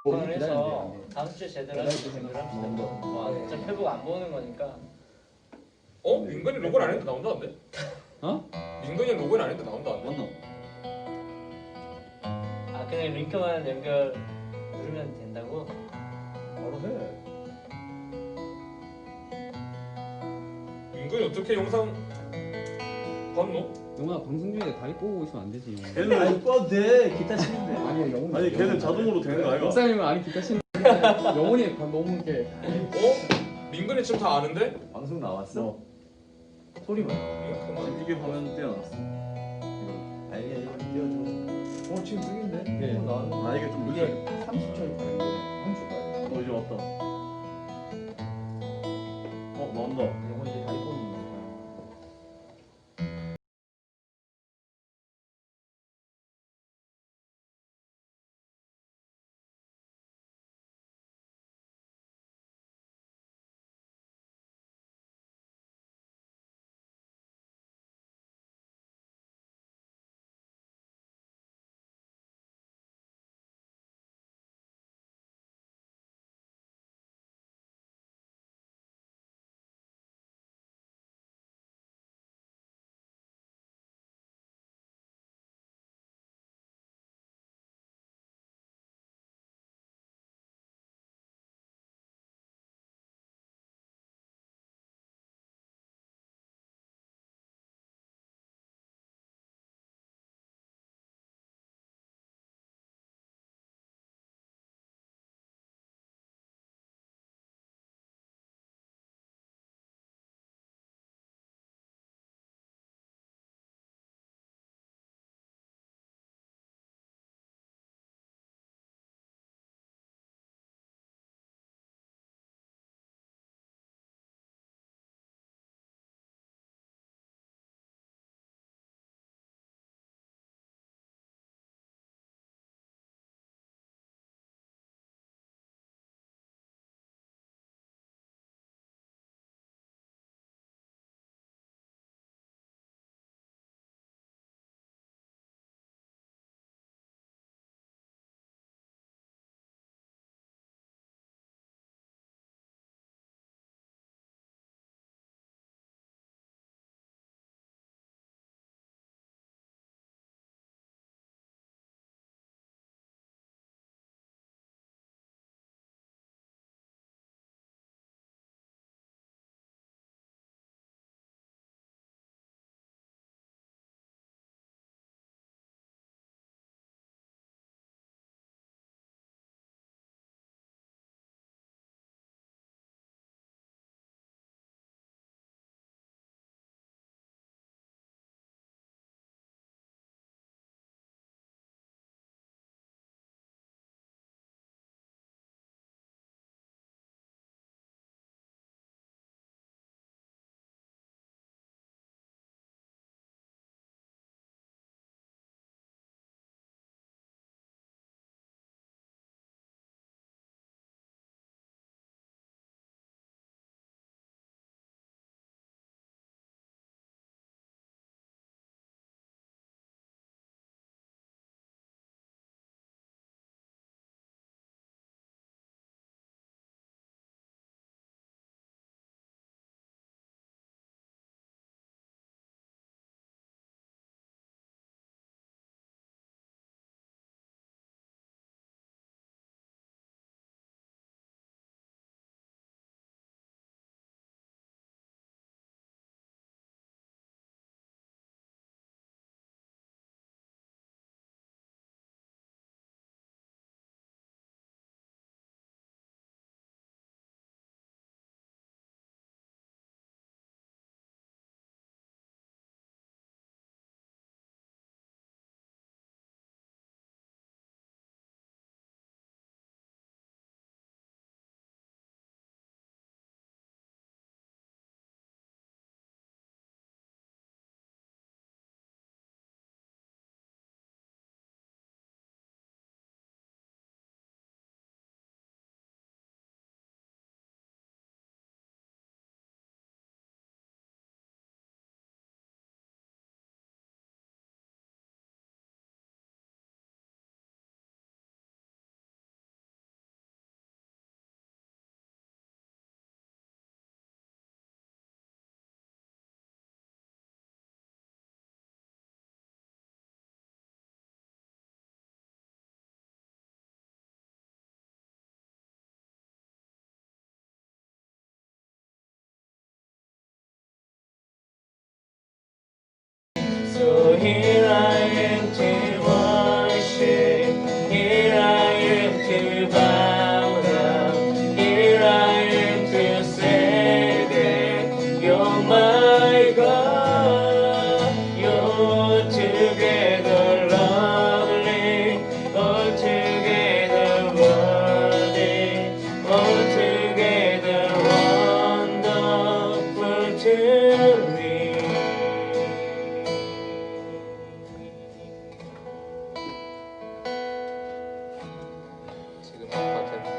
오늘 해서 다음 주에 제대로 할 수 있는 합시다. 와, 진짜 페북 안 보는 거니까. 민건이 로그인 안 했는데 나온다는데? 민건이 로그인 안 했는데 나온다는데? 맞나? 아, 그냥 링크만 연결 누르면 된다고? 바로 해. 민건이 어떻게 영상 봤노? 영훈아 방송 중에 다리 꼬고 있으면 안 되지. 걔는 아니 꺼도 돼. 기타 치는데. 아니야 영훈이. 아니 걔는 자동으로 되는 거 아이가? 목사님은 아니 기타 치는 영훈이 너무 이렇게. 민건이 지금 다 아는데? 방송 나왔어? 소리만. 지금 이게 화면 띄어놨어. 아니 이거 띄워줘. 지금 중인데? 네. 나왔는데. 아 이게 좀 이게 늦게. 30초에 가는 게 한 주까지. 이제 왔다. 나온다. 영훈이 이제 다리 꼬는 거.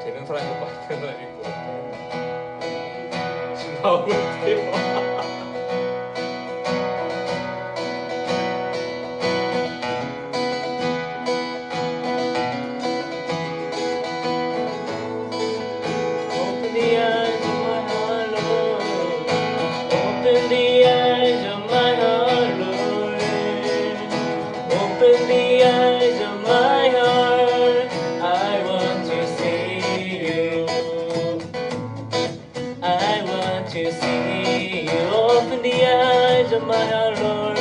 되는 사람이 있고 안 되는 사람이 있고. 지금 나오고 있대요. Open the eyes of my heart, Lord. Open the eyes of my heart, Lord. Open the eyes of my heart. I want to see you. I want to see you. Open the eyes of my heart, Lord.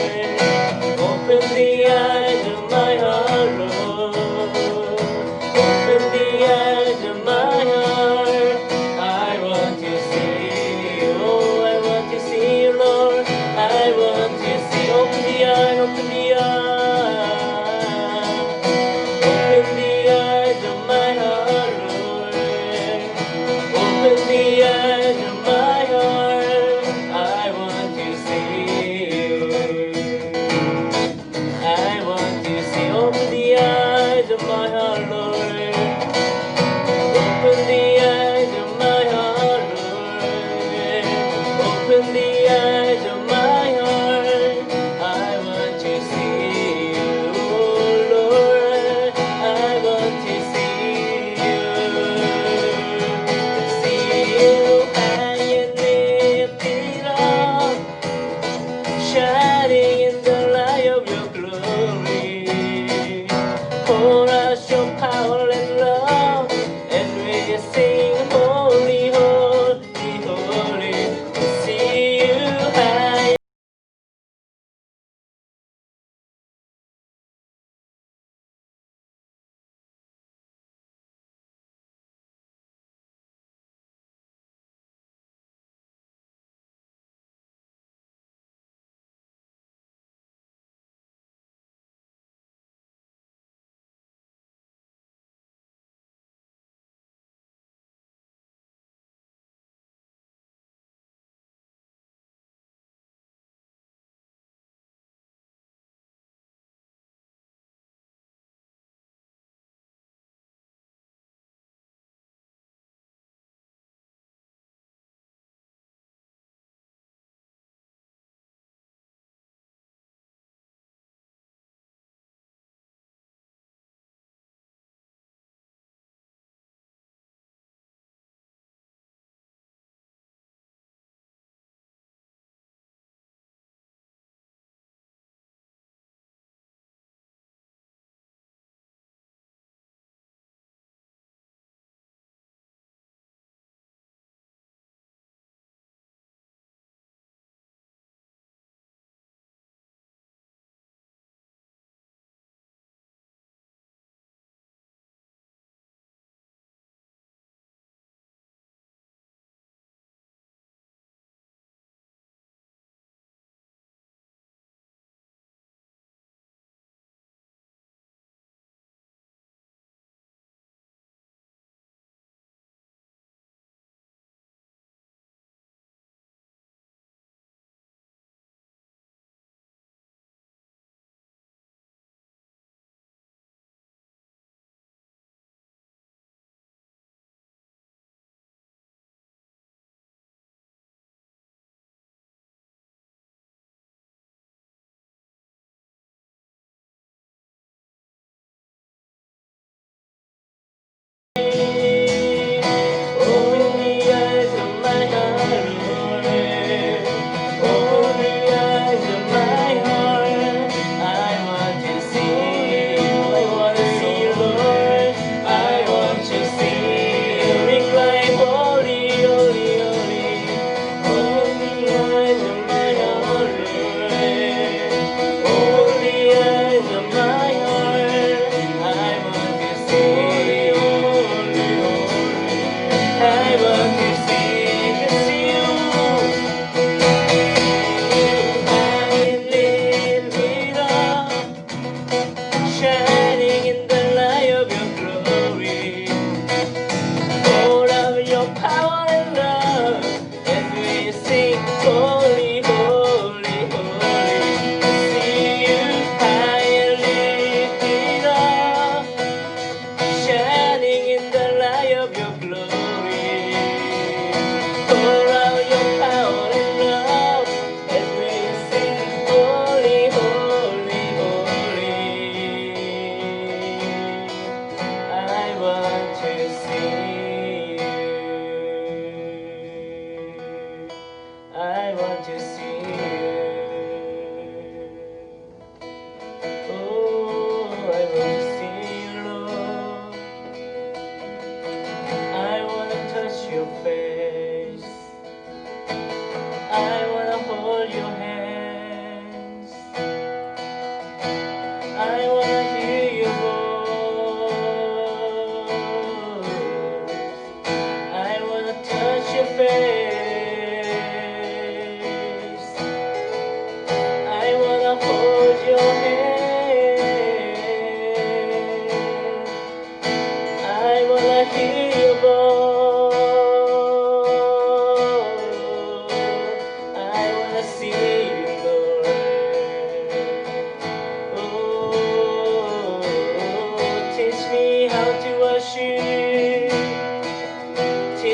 Open the eyes of my heart, Lord. Open the eyes of my heart. I want to see you. Oh, I want to see you, Lord. I want to see. Open the eye, open the eye. Open the eyes of my heart, Lord. Open the eyes of my heart. I want to see you.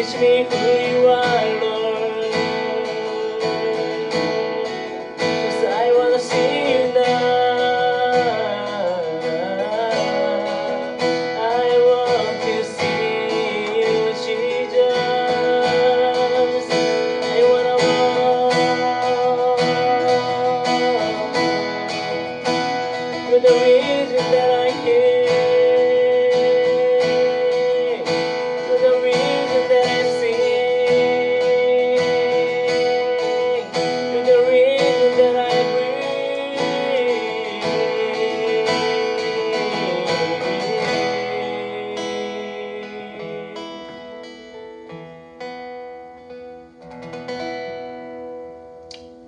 teach me who you are, Lord. 'Cause I wanna see you now. I want to see you, Jesus. I wanna walk with the reason that I hear, with the reason that I sing, with the reason that I breathe.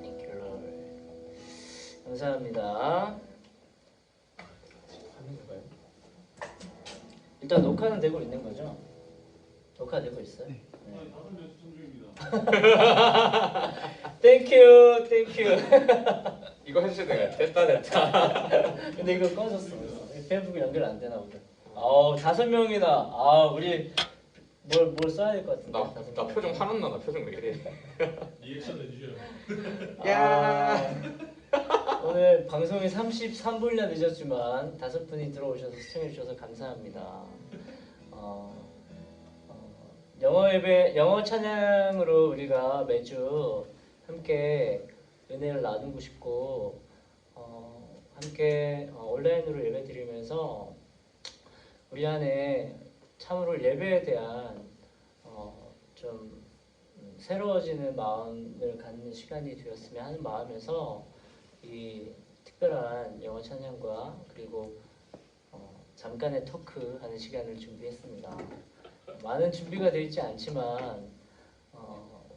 Thank you, Lord. 감사합니다. 하는 건가요? 일단 녹화는 되고 있는 거죠? 녹화되고 있어요? 네. 땡큐, 땡큐. 이거 해주셔야 돼요. 됐다. 근데 이거 꺼졌어. 페이스북 연결 안 되나 보다. 5명이나. 우리 뭘 써야 될 것 같은데. 나 표정 화났나? 나 표정 왜 이래? 리액션 해주셔요. 야. 오늘 방송이 33분이나 늦었지만 5분이 들어오셔서 시청해 주셔서 감사합니다. 영어 예배, 영어 찬양으로 우리가 매주 함께 은혜를 나누고 싶고 함께 온라인으로 예배 드리면서 우리 안에 참으로 예배에 대한 좀 새로워지는 마음을 갖는 시간이 되었으면 하는 마음에서 이 특별한 영어 찬양과 그리고 잠깐의 토크하는 시간을 준비했습니다. 많은 준비가 되어 있지 않지만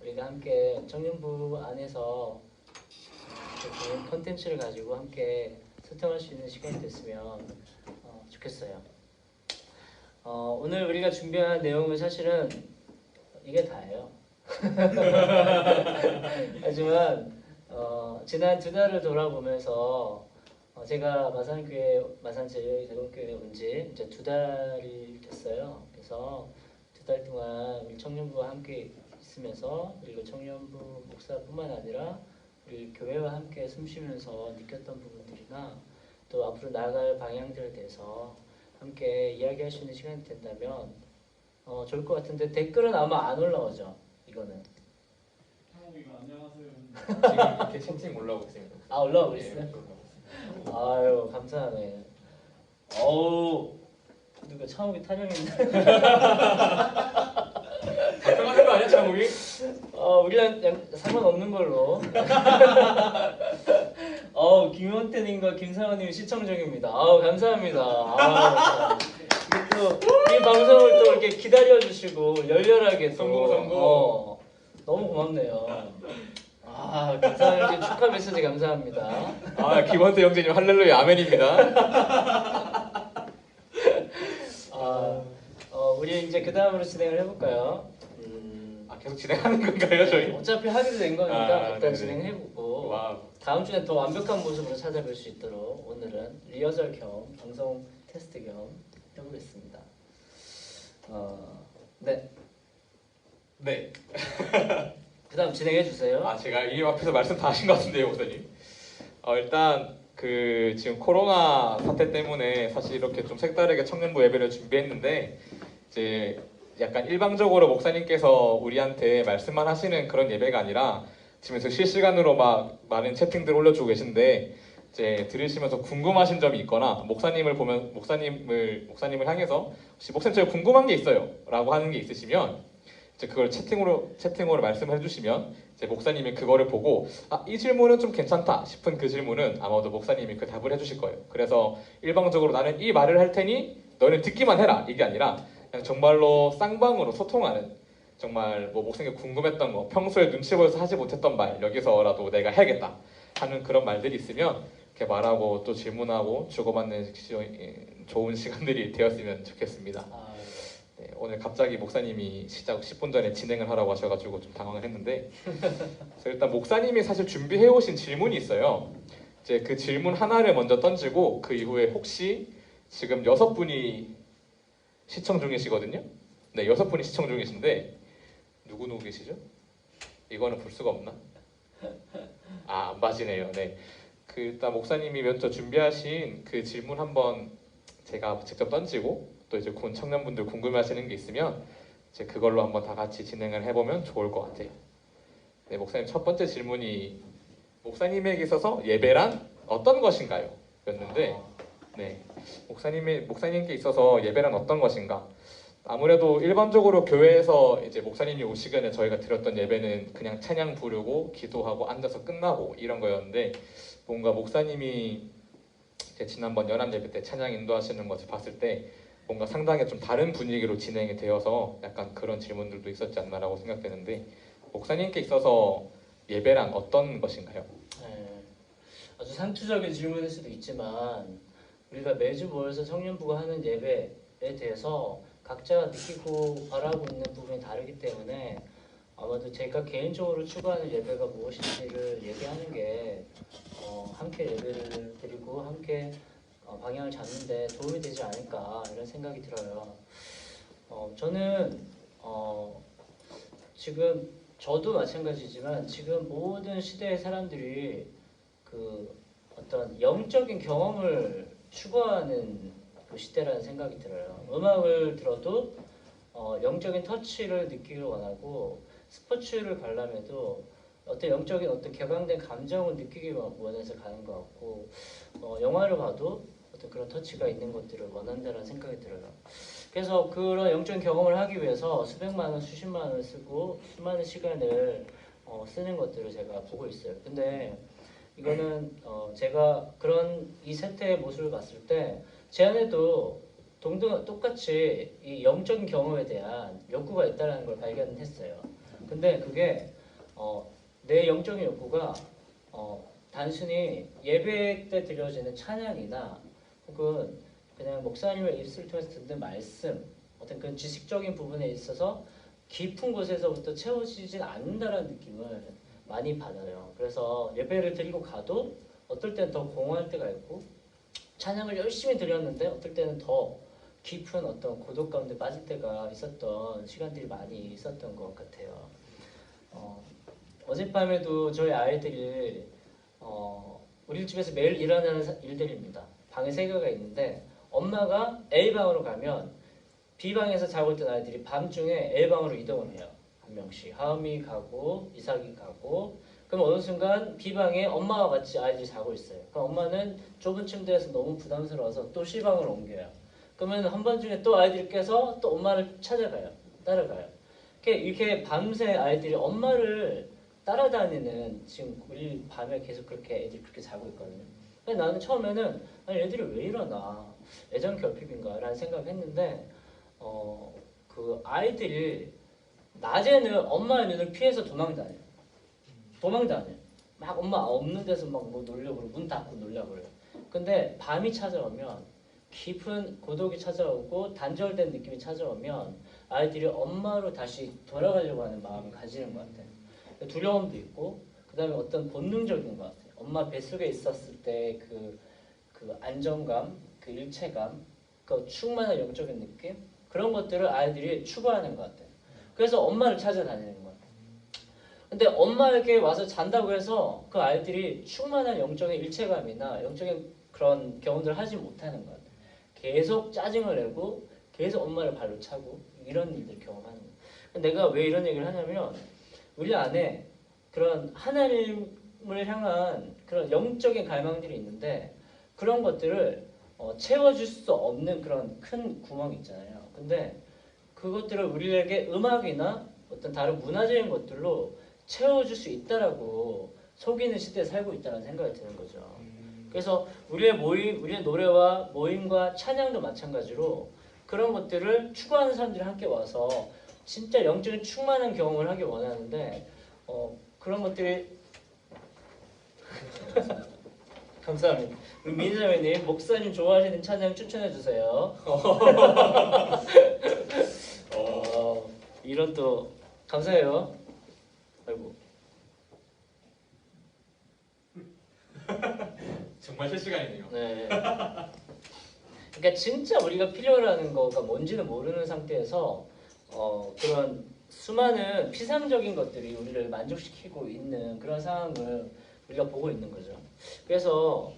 우리가 함께 청년부 안에서 좋은 콘텐츠를 가지고 함께 소통할 수 있는 시간이 됐으면 좋겠어요. 오늘 우리가 준비한 내용은 사실은 이게 다예요. 하지만 지난 2달을 돌아보면서 제가 마산교회, 마산제일대동교회에 온 지 이제 2달이 됐어요. 그래서 2달 동안 우리 청년부와 함께 있으면서 그리고 청년부 목사뿐만 아니라 우리 교회와 함께 숨쉬면서 느꼈던 부분들이나 또 앞으로 나아갈 방향들에 대해서 함께 이야기할 수 있는 시간이 된다면 좋을 것 같은데 댓글은 아마 안 올라오죠. 이거는. 한국이가 안녕하세요. 지금 이렇게 채팅 올라오고 있습니다. 올라오고 예, 있어요? 올라오고 있습니다. 아유 감사하네. 어우 누가 창욱이 타령했네. 걱정하는 거 아니야, 창욱이? 우리랑 상관없는 걸로. 김원태님과 김상원님 시청 중입니다. 감사합니다. 이 방송을 또 이렇게 기다려 주시고 열렬하게 성공. 너무 고맙네요. 김상원님 축하 메시지 감사합니다. 김원태 형제님 할렐루야 아멘입니다. 우리 이제 그 다음으로 진행을 해볼까요? 계속 진행하는 건가요, 저희? 어차피 하기로 된 거니까 일단 네네. 진행해보고 와우. 다음 주에 더 완벽한 모습으로 찾아뵐 수 있도록 오늘은 리허설 겸 방송 테스트 겸 해보겠습니다. 네. 네. 그 다음 진행해 주세요. 제가 이 앞에서 말씀 다 하신 것 같은데요, 목사님. 일단 지금 코로나 사태 때문에 사실 이렇게 좀 색다르게 청년부 예배를 준비했는데 이제 약간 일방적으로 목사님께서 우리한테 말씀만 하시는 그런 예배가 아니라 지금에서 실시간으로 막 많은 채팅들 올려주고 계신데 이제 들으시면서 궁금하신 점이 있거나 목사님을 목사님을 향해서 혹시 목사님 제가 궁금한 게 있어요라고 하는 게 있으시면 이제 그걸 채팅으로 말씀해 주시면 이제 목사님이 그거를 보고 이 질문은 좀 괜찮다 싶은 그 질문은 아마도 목사님이 그 답을 해주실 거예요. 그래서 일방적으로 나는 이 말을 할 테니 너는 듣기만 해라 이게 아니라 그냥 정말로 쌍방으로 소통하는 정말 뭐 목사님이 궁금했던 거 평소에 눈치 보여서 하지 못했던 말 여기서라도 내가 해야겠다 하는 그런 말들이 있으면 이렇게 말하고 또 질문하고 주고받는 좋은 시간들이 되었으면 좋겠습니다. 네, 오늘 갑자기 목사님이 시작 10분 전에 진행을 하라고 하셔가지고 좀 당황을 했는데 그래서 일단 목사님이 사실 준비해 오신 질문이 있어요. 이제 그 질문 하나를 먼저 던지고 그 이후에 혹시 지금 6분이 시청 중이시거든요. 네, 6분이 시청 중이신데 누구 계시죠? 이거는 볼 수가 없나? 아, 안 봐지네요. 네. 그 일단 목사님이 먼저 준비하신 그 질문 한번 제가 직접 던지고 또 이제 군 청년분들 궁금해하시는 게 있으면 이제 그걸로 한번 다 같이 진행을 해보면 좋을 것 같아요. 네, 목사님 첫 번째 질문이 목사님에게 있어서 예배란 어떤 것인가요? 였는데, 네, 목사님께 있어서 예배란 어떤 것인가? 아무래도 일반적으로 교회에서 이제 목사님이 오시기에 저희가 드렸던 예배는 그냥 찬양 부르고 기도하고 앉아서 끝나고 이런 거였는데, 뭔가 목사님이 지난번 연합 예배 때 찬양 인도하시는 것을 봤을 때 뭔가 상당히 좀 다른 분위기로 진행이 되어서 약간 그런 질문들도 있었지 않나라고 생각되는데, 목사님께 있어서 예배란 어떤 것인가요? 네, 아주 상투적인 질문일 수도 있지만 우리가 매주 모여서 청년부가 하는 예배에 대해서 각자가 느끼고 바라고 있는 부분이 다르기 때문에 아마도 제가 개인적으로 추구하는 예배가 무엇인지를 얘기하는 게 함께 예배를 드리고 함께 방향을 잡는 데 도움이 되지 않을까 이런 생각이 들어요. 저는 지금 저도 마찬가지지만 지금 모든 시대의 사람들이 그 어떤 영적인 경험을 추구하는 그 시대라는 생각이 들어요. 음악을 들어도 영적인 터치를 느끼길 원하고, 스포츠를 관람해도 어떤 영적인 어떤 개방된 감정을 느끼기 원해서 가는 것 같고, 영화를 봐도 어떤 그런 터치가 있는 것들을 원한다는 생각이 들어요. 그래서 그런 영적인 경험을 하기 위해서 수백만 원, 수십만 원을 쓰고 수많은 시간을 쓰는 것들을 제가 보고 있어요. 근데 이거는 제가 그런 이 세태의 모습을 봤을 때 제 안에도 똑같이 이 영적인 경험에 대한 욕구가 있다는 걸 발견했어요. 근데 그게 내 영적인 욕구가 단순히 예배 때 드려지는 찬양이나 혹은 그냥 목사님의 입술을 통해서 듣는 말씀, 어떤 그런 지식적인 부분에 있어서 깊은 곳에서부터 채워지진 않는다는 느낌을 많이 받아요. 그래서 예배를 드리고 가도 어떨 때는 더 공허할 때가 있고, 찬양을 열심히 드렸는데 어떨 때는 더 깊은 어떤 고독 가운데 빠질 때가 있었던 시간들이 많이 있었던 것 같아요. 어젯밤에도 저희 아이들이 우리 집에서 매일 일어나는 일들입니다. 방에 세 개가 있는데 엄마가 A방으로 가면 B방에서 자고 있던 아이들이 밤중에 A방으로 이동을 해요. 한 명씩. 하음이 가고 이삭이 가고, 그럼 어느 순간 B방에 엄마와 같이 아이들이 자고 있어요. 그럼 엄마는 좁은 침대에서 너무 부담스러워서 또 C방으로 옮겨요. 그러면 한밤중에 또 아이들이 깨서 또 엄마를 찾아가요. 따라가요. 이렇게 밤새 아이들이 엄마를 따라다니는, 지금 우리 밤에 계속 그렇게 애들이 그렇게 자고 있거든요. 근데 나는 처음에는 아니 애들이 왜 이러나, 애정 결핍인가 라는 생각을 했는데 그 아이들이 낮에는 엄마의 눈을 피해서 도망다녀요. 막 엄마 없는 데서 막 뭐 놀려고 그러고 문 닫고 놀려고 그래요. 근데 밤이 찾아오면, 깊은 고독이 찾아오고 단절된 느낌이 찾아오면 아이들이 엄마로 다시 돌아가려고 하는 마음을 가지는 것 같아요. 두려움도 있고, 그 다음에 어떤 본능적인 것 같아요. 엄마 뱃속에 있었을 때 그 안정감, 그 일체감, 그 충만한 영적인 느낌, 그런 것들을 아이들이 추구하는 것 같아요. 그래서 엄마를 찾아다니는 거예요. 근데 엄마에게 와서 잔다고 해서 그 아이들이 충만한 영적인 일체감이나 영적인 그런 경험들을 하지 못하는 것 같아요. 계속 짜증을 내고 계속 엄마를 발로 차고 이런 일들을 경험하는 거예요. 내가 왜 이런 얘기를 하냐면, 우리 안에 그런 하나님을 향한 그런 영적인 갈망들이 있는데 그런 것들을 채워줄 수 없는 그런 큰 구멍이 있잖아요. 근데 그것들을 우리에게 음악이나 어떤 다른 문화적인 것들로 채워줄 수 있다라고 속이는 시대에 살고 있다는 생각이 드는 거죠. 그래서 우리의 노래와 모임과 찬양도 마찬가지로 그런 것들을 추구하는 사람들이 함께 와서 진짜 영적인 충만한 경험을 하기 원하는데 그런 것들이 감사합니다. 우리 민자매님, 목사님 좋아하시는 찬양 추천해 주세요. 이런 또 감사해요. 아이고. 정말 실시간이네요. 네. 그러니까 진짜 우리가 필요로 하는 거가 뭔지는 모르는 상태에서 그런 수많은 피상적인 것들이 우리를 만족시키고 있는 그런 상황을 우리가 보고 있는 거죠. 그래서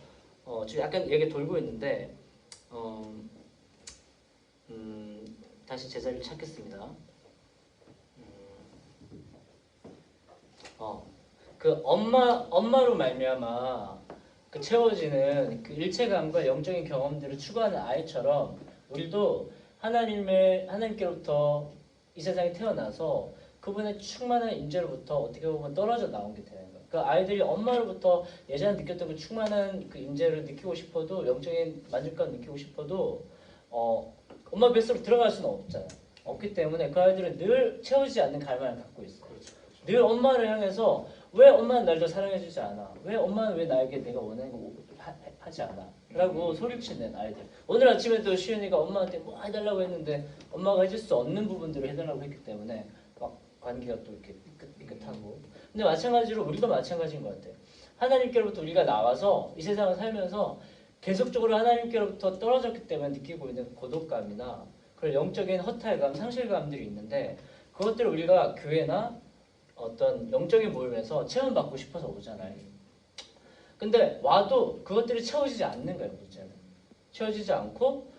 지금 약간 얘기 돌고 있는데 다시 제자리를 찾겠습니다. 그 엄마로 말미암아 그 채워지는 그 일체감과 영적인 경험들을 추구하는 아이처럼 우리도 하나님께로부터 이 세상에 태어나서 그분의 충만한 임재로부터 어떻게 보면 떨어져 나온 게 되는 거예요. 그 아이들이 엄마로부터 예전에 느꼈던 그 충만한 그 임재를 느끼고 싶어도 영적인 만족감 느끼고 싶어도 엄마 뱃속으로 들어갈 수는 없잖아요. 없기 때문에 그 아이들은 늘 채워지지 않는 갈망을 갖고 있어요. 늘 엄마를 향해서 왜 엄마는 날 더 사랑해주지 않아? 왜 엄마는 왜 나에게 내가 원하는 거 하지 않아? 라고 소리치는 아이들. 오늘 아침에도 시은이가 엄마한테 뭐 해달라고 했는데 엄마가 해줄 수 없는 부분들을 해달라고 했기 때문에 막 관계가 또 이렇게 삐끗하고. 근데 마찬가지로 우리도 마찬가지인 것 같아요. 하나님께로부터 우리가 나와서 이 세상을 살면서 계속적으로 하나님께로부터 떨어졌기 때문에 느끼고 있는 고독감이나 그런 영적인 허탈감, 상실감들이 있는데 그것들을 우리가 교회나 어떤 영적인 모임에서 체험받고 싶어서 오잖아요. 근데 와도 그것들이 채워지지 않는 거예요, 문제는. 채워지지 않고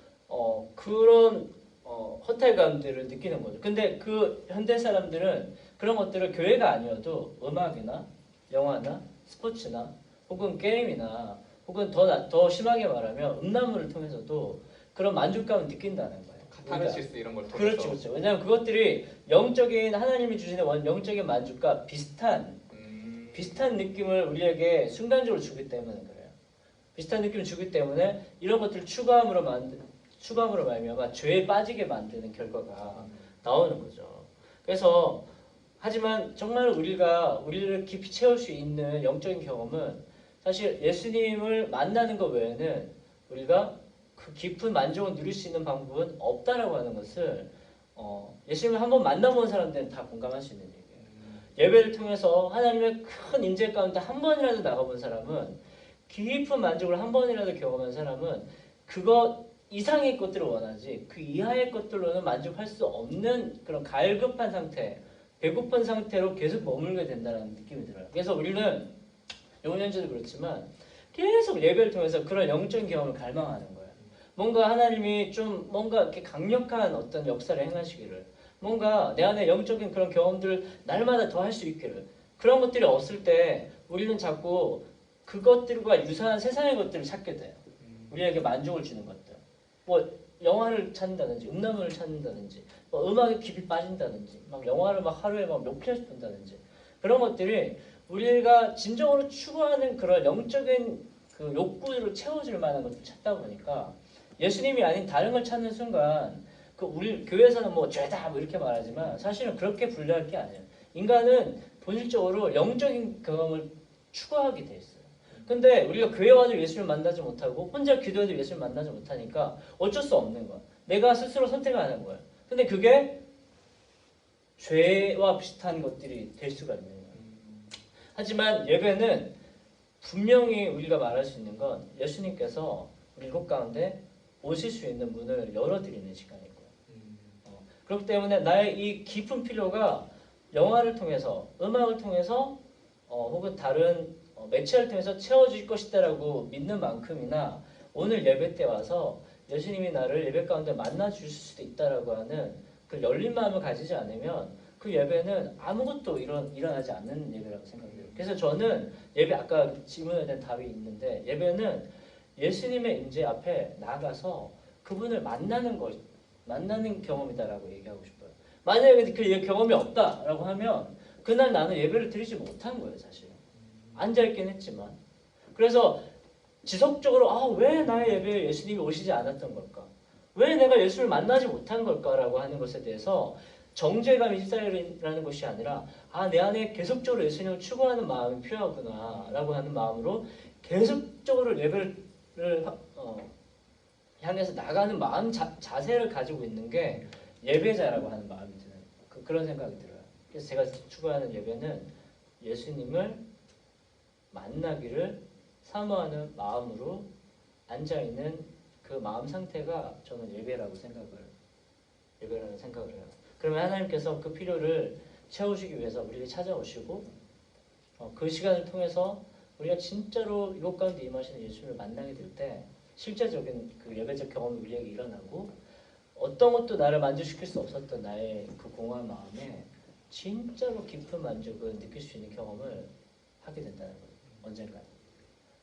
그런 허탈감들을 느끼는 거죠. 근데 그 현대 사람들은 그런 것들을 교회가 아니어도 음악이나 영화나 스포츠나 혹은 게임이나 혹은 더 심하게 말하면 음란물을 통해서도 그런 만족감을 느낀다는 거예요. 카타르시스 이런 걸 통해서. 그렇죠, 그렇죠. 왜냐하면 그것들이 영적인 하나님이 주시는 영적인 만족과 비슷한 느낌을 우리에게 순간적으로 주기 때문에 그래요. 비슷한 느낌을 주기 때문에 이런 것들을 추가함으로 말미암아 죄에 빠지게 만드는 결과가 나오는 거죠. 그래서 하지만 정말 우리를 깊이 채울 수 있는 영적인 경험은 사실 예수님을 만나는 것 외에는 우리가 그 깊은 만족을 누릴 수 있는 방법은 없다라고 하는 것을 예수님을 한번 만나본 사람들은 다 공감할 수 있는 얘기예요. 예배를 통해서 하나님의 큰 임재 가운데 한 번이라도 나가본 사람은 깊은 만족을 한 번이라도 경험한 사람은 그것 이상의 것들을 원하지 그 이하의 것들로는 만족할 수 없는 그런 갈급한 상태, 배고픈 상태로 계속 머물게 된다는 느낌이 들어요. 그래서 우리는 영년제도 그렇지만 계속 예배를 통해서 그런 영적인 경험을 갈망하는 거예요. 뭔가 하나님이 좀 뭔가 이렇게 강력한 어떤 역사를 행하시기를, 뭔가 내 안에 영적인 그런 경험들을 날마다 더 할 수 있기를. 그런 것들이 없을 때 우리는 자꾸 그것들과 유사한 세상의 것들을 찾게 돼요. 우리에게 만족을 주는 것들. 뭐 영화를 찾는다든지 음란물을 찾는다든지 뭐 음악에 깊이 빠진다든지 막 영화를 막 하루에 막 몇 편씩 본다든지 그런 것들이 우리가 진정으로 추구하는 그런 영적인 그 욕구를 채워줄 만한 것을 찾다 보니까 예수님이 아닌 다른 걸 찾는 순간 그 우리 교회에서는 뭐 죄다 뭐 이렇게 말하지만 사실은 그렇게 분류할 게 아니에요. 인간은 본질적으로 영적인 경험을 추구하게 돼 있어요. 근데 우리가 교회 와도 예수님을 만나지 못하고 혼자 기도해도 예수님을 만나지 못하니까 어쩔 수 없는 거야. 내가 스스로 선택하는 거야. 근데 그게 죄와 비슷한 것들이 될 수가 있는 거예요. 하지만 예배는 분명히 우리가 말할 수 있는 건 예수님께서 우리 이곳 가운데 오실 수 있는 문을 열어드리는 시간이고요. 그렇기 때문에 나의 이 깊은 필요가 영화를 통해서, 음악을 통해서 혹은 다른 매체를 통해서 채워질 것이다라고 믿는 만큼이나 오늘 예배 때 와서 예수님이 나를 예배 가운데 만나 주실 수도 있다라고 하는 그 열린 마음을 가지지 않으면 그 예배는 아무것도 일어나지 않는 예배라고 생각해요. 그래서 저는 예배 아까 질문에 대한 답이 있는데 예배는 예수님의 임재 앞에 나가서 그분을 만나는 경험이다라고 얘기하고 싶어요. 만약에 그 경험이 없다라고 하면 그날 나는 예배를 드리지 못한 거예요, 사실. 앉아있긴 했지만. 그래서 지속적으로 왜 나의 예배에 예수님이 오시지 않았던 걸까? 왜 내가 예수를 만나지 못한 걸까라고 하는 것에 대해서 정죄감이 휩싸이라는 것이 아니라 내 안에 계속적으로 예수님을 추구하는 마음이 필요하구나 라고 하는 마음으로 계속적으로 예배를 향해서 나가는 마음 자세를 가지고 있는 게 예배자라고 하는 마음이 드는 그런 생각이 들어요. 그래서 제가 추구하는 예배는 예수님을 만나기를 사모하는 마음으로 앉아있는 그 마음 상태가 저는 예배라는 생각을 해요. 그러면 하나님께서 그 필요를 채우시기 위해서 우리에게 찾아오시고 그 시간을 통해서 우리가 진짜로 이것 가운데 임하시는 예수님을 만나게 될 때 실제적인 그 예배적 경험이 우리에게 일어나고 어떤 것도 나를 만족시킬 수 없었던 나의 그 공허한 마음에 진짜로 깊은 만족을 느낄 수 있는 경험을 하게 된다는 거예요. 언젠가.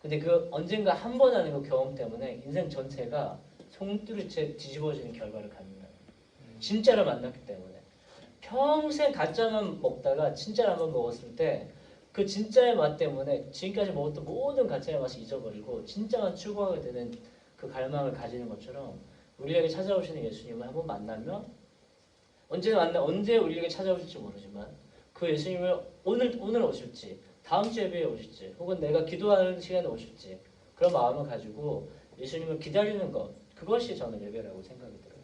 근데 그 언젠가 한 번 하는 그 경험 때문에 인생 전체가 송두리째 뒤집어지는 결과를 갖는다. 진짜를 만났기 때문에 평생 가짜만 먹다가 진짜를 한번 먹었을 때 그 진짜의 맛 때문에 지금까지 먹었던 모든 가짜의 맛을 잊어버리고 진짜만 추구하게 되는 그 갈망을 가지는 것처럼 우리에게 찾아오시는 예수님을 한번 만나면 언제 우리에게 찾아오실지 모르지만 그 예수님을 오늘 오실지 다음 주 예배에 오실지 혹은 내가 기도하는 시간에 오실지 그런 마음을 가지고 예수님을 기다리는 것 그것이 저는 예배라고 생각이 들어요.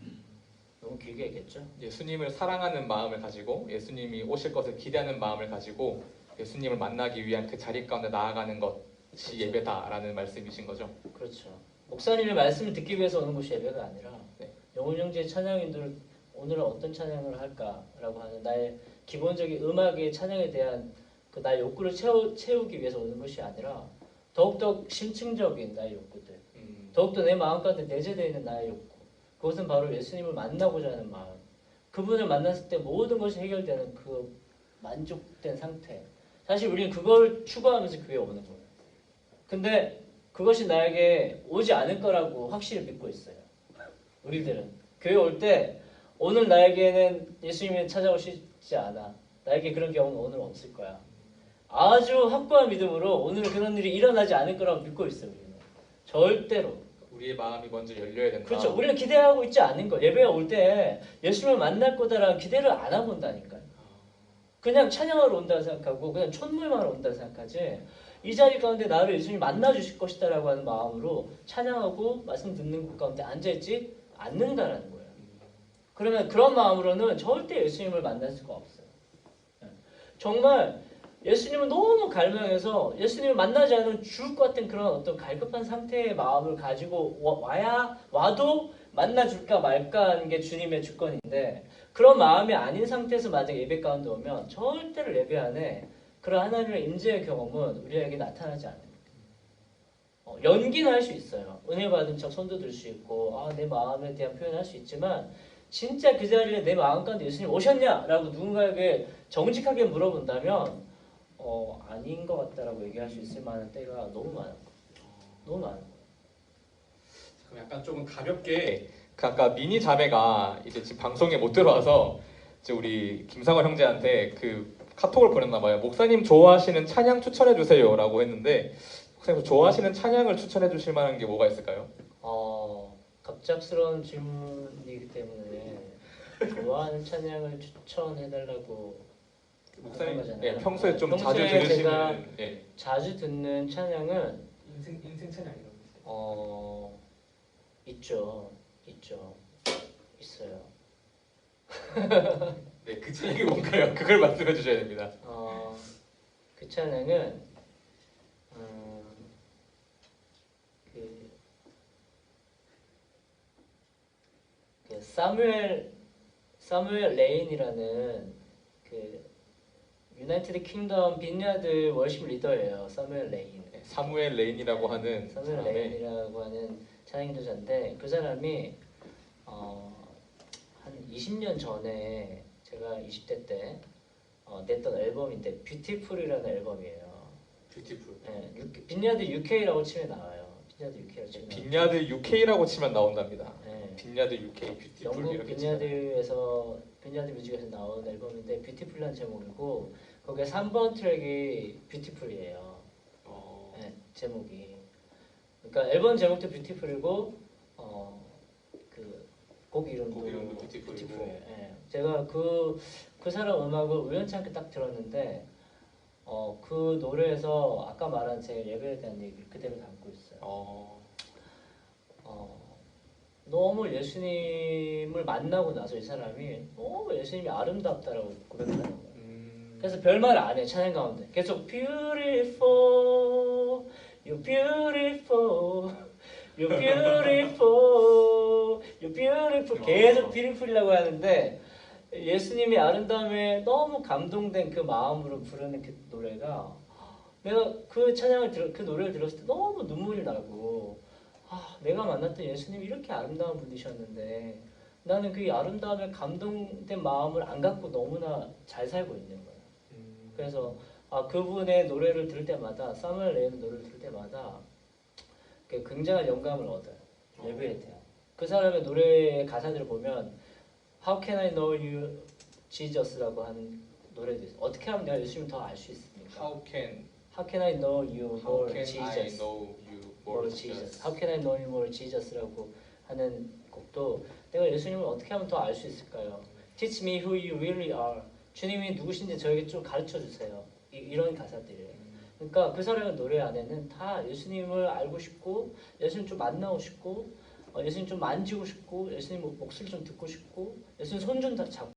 너무 길게 얘기했죠? 예수님을 사랑하는 마음을 가지고 예수님이 오실 것을 기대하는 마음을 가지고 예수님을 만나기 위한 그 자리 가운데 나아가는 것이 예배다라는 말씀이신 거죠. 그렇죠. 목사님의 말씀을 듣기 위해서 오는 것이 예배가 아니라 네. 영혼 형제의 찬양인들 오늘은 어떤 찬양을 할까라고 하는 나의 기본적인 음악의 찬양에 대한 그 나의 욕구를 채우기 위해서 오는 것이 아니라 더욱더 심층적인 나의 욕구들 더욱더 내 마음 가운데 내재되어 있는 나의 욕구 그것은 바로 예수님을 만나고자 하는 마음 그분을 만났을 때 모든 것이 해결되는 그 만족된 상태 사실 우리는 그걸 추구하면서 교회에 오는 거예요. 근데 그것이 나에게 오지 않을 거라고 확실히 믿고 있어요. 우리들은 교회 올 때 오늘 나에게는 예수님이 찾아오시지 않아. 나에게 그런 경험은 오늘 없을 거야. 아주 확고한 믿음으로 오늘 그런 일이 일어나지 않을 거라고 믿고 있어요. 우리는. 절대로. 우리의 마음이 먼저 열려야 된다. 그렇죠. 우리는 기대하고 있지 않은 거. 예배에 올 때 예수님을 만날 거다라는 기대를 안 하고 온다니까요. 그냥 찬양하러 온다고 생각하고 그냥 촌물만 온다고 생각하지 이 자리 가운데 나를 예수님이 만나주실 것이다라고 하는 마음으로 찬양하고 말씀 듣는 곳 가운데 앉아있지 않는다라는 거예요. 그러면 그런 마음으로는 절대 예수님을 만날 수가 없어요. 정말 예수님을 너무 갈망해서 예수님을 만나지 않으면 죽을 것 같은 그런 어떤 갈급한 상태의 마음을 가지고 와도 만나줄까 말까 하는 게 주님의 주권인데 그런 마음이 아닌 상태에서 만약 예배 가운데 오면 절대로 예배 안에 그런 하나님의 임재의 경험은 우리에게 나타나지 않습니다. 연기는 할 수 있어요. 은혜 받은 척 손도 들 수 있고 내 마음에 대한 표현을 할 수 있지만 진짜 그 자리에 내 마음 가운데 예수님 오셨냐라고 누군가에게 정직하게 물어본다면 아닌 것 같다라고 얘기할 수 있을 만한 때가 너무 많아요. 너무 많아요. 그럼 약간 조금 가볍게 그 아까 미니 자매가 이제 지금 방송에 못 들어와서 이제 우리 김상원 형제한테 그 카톡을 보냈나 봐요. 목사님 좋아하시는 찬양 추천해 주세요라고 했는데 목사님 좋아하시는 찬양을 추천해 주실 만한 게 뭐가 있을까요? 갑작스러운 질문이기 때문에 좋아하는 찬양을 추천해 달라고 목사님 거잖아요. 평소에 좀 자주 평소에 제가 들으시는 자주 듣는 찬양은 인생 찬양 이런 거 있어요. 네, 그 찬양이 뭔가요? 그걸 말씀해 주셔야 됩니다. 그 찬양은 그 사무엘 레인이라는 그 유나이티드 킹덤 빈야드 월십 리더예요. 사무엘 레인. 사무엘 레인이라고 하는 사무엘 사람의 레인이라고 하는 찬양 인도자인데 그 사람이 한 20년 전에 제가 20대 때 냈던 앨범인데 뷰티풀이라는 앨범이에요. 뷰티풀. 네, 빈야드 UK라고 치면 나와요. 빈야드 UK라고 치면 빈야드 UK라고 치면 나온답니다. 네. 빈야드 UK 뷰티풀 영국 이렇게 치면. 빈야드 뮤직에서 나온 앨범인데 뷰티풀이라는 제목이고 거기에 3번 트랙이 뷰티풀이에요. 네, 제목이. 그러니까 앨범 제목도 뷰티풀이고 그 곡 이름도 뷰티풀이고. 네. 제가 그 사람 음악을 우연찮게 딱 들었는데 그 노래에서 아까 말한 제 예배에 대한 얘기를 그대로 담고 있어요. 너무 예수님을 만나고 나서 이 사람이 너무 예수님이 아름답다라고 고백을 하는 거예요. 그래서 별말 안 해. 찬양 가운데 계속 beautiful, you're beautiful, you're beautiful, you're beautiful 계속 beautiful이라고 하는데 예수님의 아름다움에 너무 감동된 그 마음으로 부르는 그 노래가 내가 그 찬양을 그 노래를 들었을 때 너무 눈물이 나고 내가 만났던 예수님이 이렇게 아름다운 분이셨는데 나는 그 아름다움에 감동된 마음을 안 갖고 너무나 잘 살고 있는 거야. 그래서 그분의 노래를 들을 때마다 사무엘 레이의 노래를 들을 때마다 굉장한 영감을 얻어요. 예배에 대한. 그 사람의 노래의 가사들을 보면 How can I know you Jesus라고 하는 노래도 있어요. 어떻게 하면 내가 예수님을 더 알 수 있습니까? How can I know you How more can I Jesus? know you more Jesus. How can I know you more Jesus라고 하는 곡도 내가 예수님을 어떻게 하면 더 알 수 있을까요? Teach me who you really are. 주님이 누구신지 저에게 좀 가르쳐 주세요. 이런 가사들이에요. 그러니까 그 사람의 노래 안에는 다 예수님을 알고 싶고 예수님 좀 만나고 싶고 예수님 좀 만지고 싶고 예수님 목소리 좀 듣고 싶고 예수님 손 좀 잡고